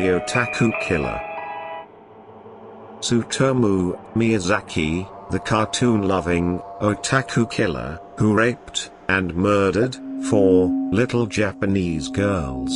the Otaku killer. Tsutomu Miyazaki, the cartoon-loving otaku killer, who raped and murdered 4 little Japanese girls.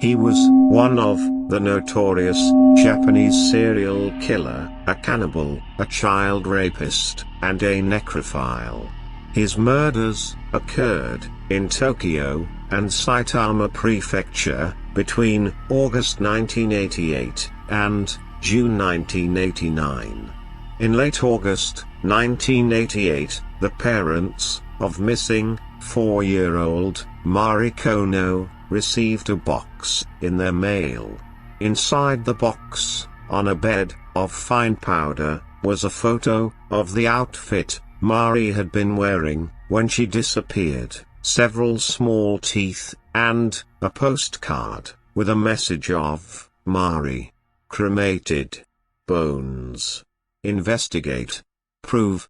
He was one of the notorious Japanese serial killer, a cannibal, a child rapist, and a necrophile. His murders occurred in Tokyo and Saitama Prefecture between August 1988 and June 1989. In late August 1988, the parents of missing 4-year-old Mari Kono received a box in their mail. Inside the box, on a bed of fine powder, was a photo of the outfit Mari had been wearing when she disappeared, several small teeth, and a postcard with a message of Mari. Cremated. Bones. Investigate. Prove.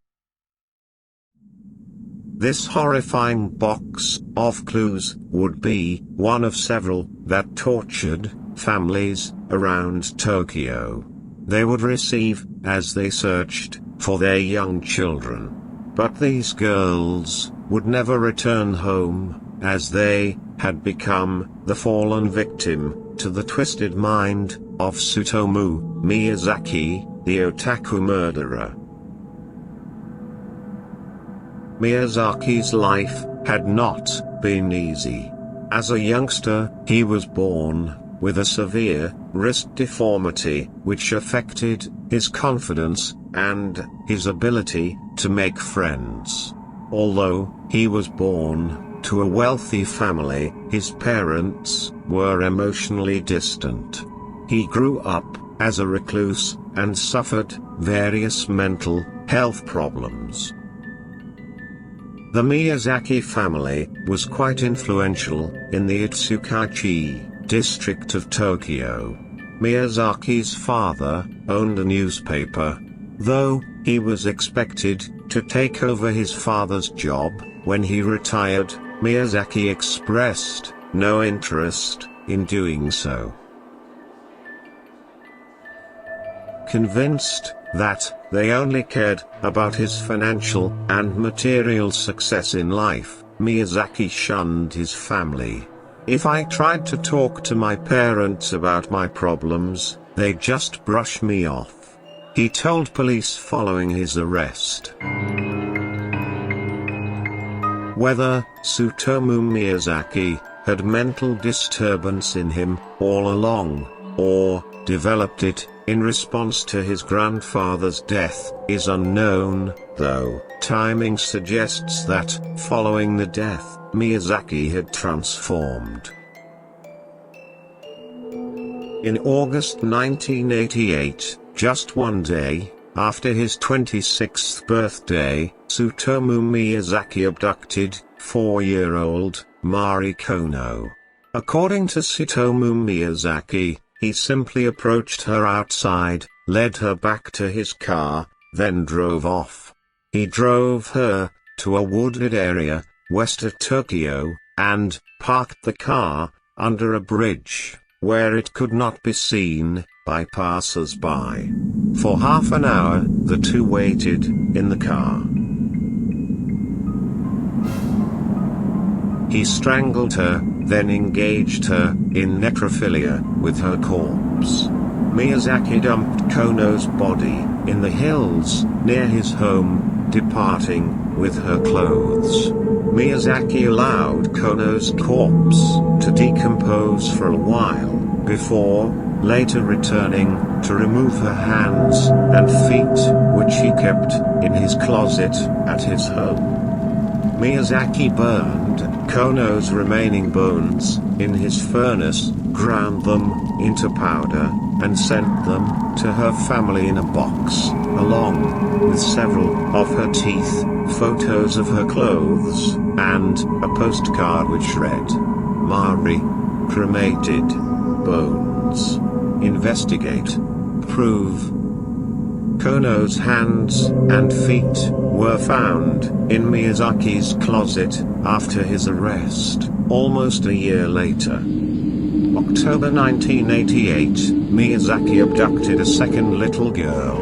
This horrifying box of clues would be one of several that tortured families around Tokyo. They would receive as they searched for their young children. But these girls would never return home, as they had become the fallen victim to the twisted mind of Tsutomu Miyazaki, the otaku murderer. Miyazaki's life had not been easy. As a youngster, he was born with a severe wrist deformity, which affected his confidence and his ability to make friends. Although he was born to a wealthy family, his parents were emotionally distant. He grew up as a recluse and suffered various mental health problems. The Miyazaki family was quite influential in the Itsukachi district of Tokyo. Miyazaki's father owned a newspaper. Though he was expected to take over his father's job when he retired, Miyazaki expressed no interest in doing so. Convinced that they only cared about his financial and material success in life, Miyazaki shunned his family. If I tried to talk to my parents about my problems, they'd just brush me off, he told police following his arrest. Whether Tsutomu Miyazaki had mental disturbance in him all along, or developed it in response to his grandfather's death, is unknown, though timing suggests that, following the death, Miyazaki had transformed. In August 1988, just one day after his 26th birthday, Tsutomu Miyazaki abducted 4-year-old Mari Kono. According to Tsutomu Miyazaki, he simply approached her outside, led her back to his car, then drove off. He drove her to a wooded area west of Tokyo, and parked the car under a bridge, where it could not be seen by passers-by. For half an hour, the two waited in the car. He strangled her, then engaged her in necrophilia with her corpse. Miyazaki dumped Kono's body in the hills near his home, departing with her clothes. Miyazaki allowed Kono's corpse to decompose for a while, before later returning to remove her hands and feet, which he kept in his closet at his home. Miyazaki burned Kono's remaining bones in his furnace, ground them into powder, and sent them to her family in a box, along with several of her teeth, photos of her clothes, and a postcard which read, "Mari. Cremated. Bones. Investigate. Prove." Kono's hands and feet were found in Miyazaki's closet after his arrest, almost a year later. October 1988, Miyazaki abducted a second little girl.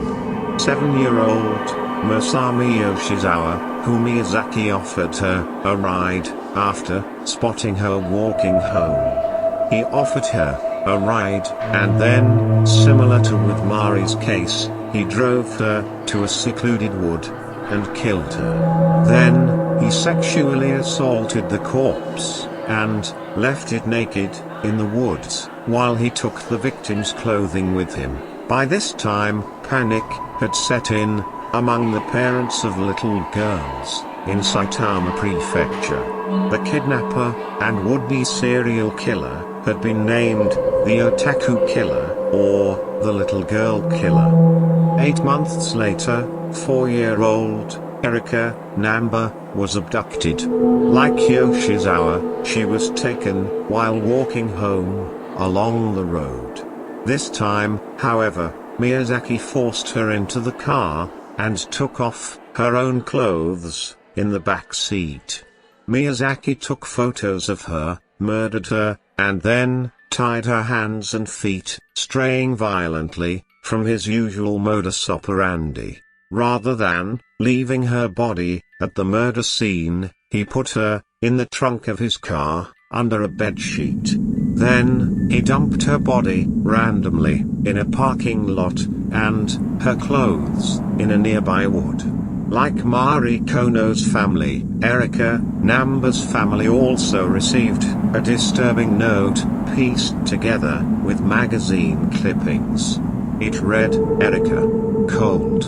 7-year-old Masami Yoshizawa, who Miyazaki offered her a ride after spotting her walking home. He offered her a ride, and then, similar to with Mari's case, he drove her to a secluded wood and killed her. Then, he sexually assaulted the corpse and left it naked in the woods, while he took the victim's clothing with him. By this time, panic had set in among the parents of little girls in Saitama Prefecture. The kidnapper and would-be serial killer had been named the Otaku Killer, or the Little Girl Killer. 8 months later, 4-year-old Erika Namba was abducted. Like Yoshizawa, she was taken while walking home along the road. This time, however, Miyazaki forced her into the car and took off her own clothes in the back seat. Miyazaki took photos of her, murdered her, and then tied her hands and feet, straying violently from his usual modus operandi. Rather than leaving her body at the murder scene, he put her in the trunk of his car, under a bedsheet. Then, he dumped her body randomly in a parking lot, and her clothes in a nearby wood. Like Mari Kono's family, Erika Namba's family also received a disturbing note pieced together with magazine clippings. It read, "Erika, cold,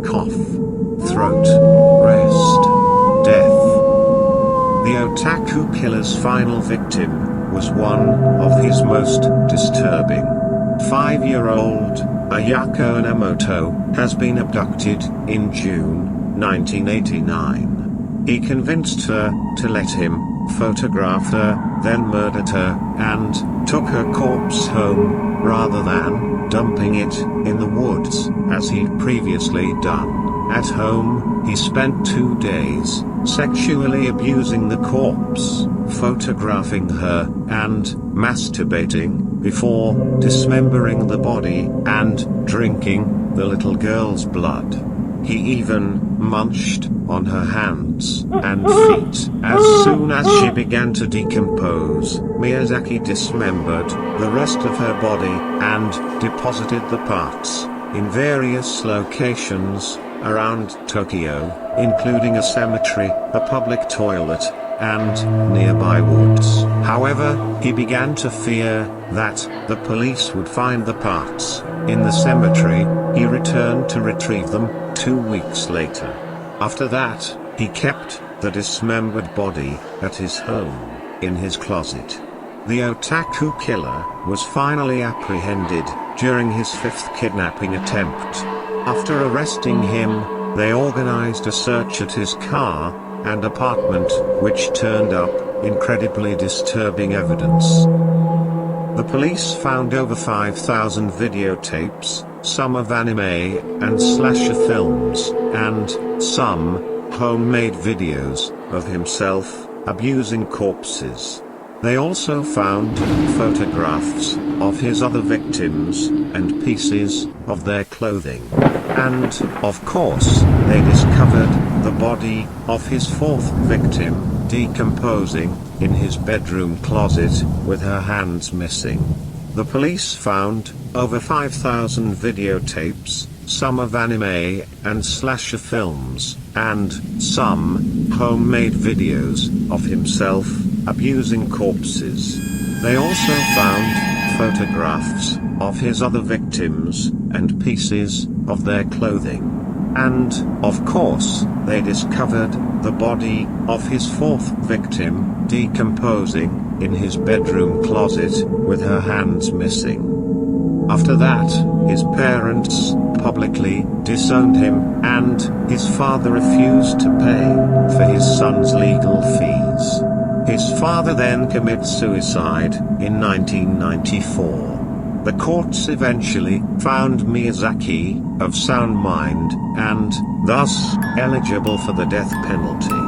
cough, throat, rest, death." The Otaku Killer's final victim was one of his most disturbing. 5-year-old Ayako Inamoto has been abducted in June 1989. He convinced her to let him photograph her, then murdered her, and took her corpse home, rather than dumping it in the woods, as he'd previously done. At home, he spent 2 days sexually abusing the corpse, photographing her, and masturbating, before dismembering the body and drinking the little girl's blood. He even munched on her hands and feet. As soon as she began to decompose, Miyazaki dismembered the rest of her body and deposited the parts in various locations around Tokyo, including a cemetery, a public toilet, and nearby woods. However, he began to fear that the police would find the parts in the cemetery. He returned to retrieve them 2 weeks later. After that, he kept the dismembered body at his home, in his closet. The Otaku Killer was finally apprehended during his 5th kidnapping attempt. After arresting him, they organized a search at his car and apartment, which turned up incredibly disturbing evidence. The police found over 5,000 videotapes, some of anime and slasher films, and some homemade videos of himself abusing corpses. They also found photographs of his other victims and pieces of their clothing. And, of course, they discovered the body of his 4th victim decomposing in his bedroom closet with her hands missing. The police found over 5,000 videotapes, some of anime and slasher films, and some homemade videos of himself abusing corpses. They also found photographs of his other victims and pieces of their clothing. And, of course, they discovered the body of his 4th victim decomposing in his bedroom closet with her hands missing. After that, his parents publicly disowned him, and his father refused to pay for his son's legal fees. His father then committed suicide in 1994. The courts eventually found Miyazaki of sound mind, and thus eligible for the death penalty.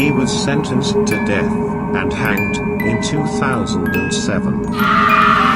He was sentenced to death and hanged in 2007.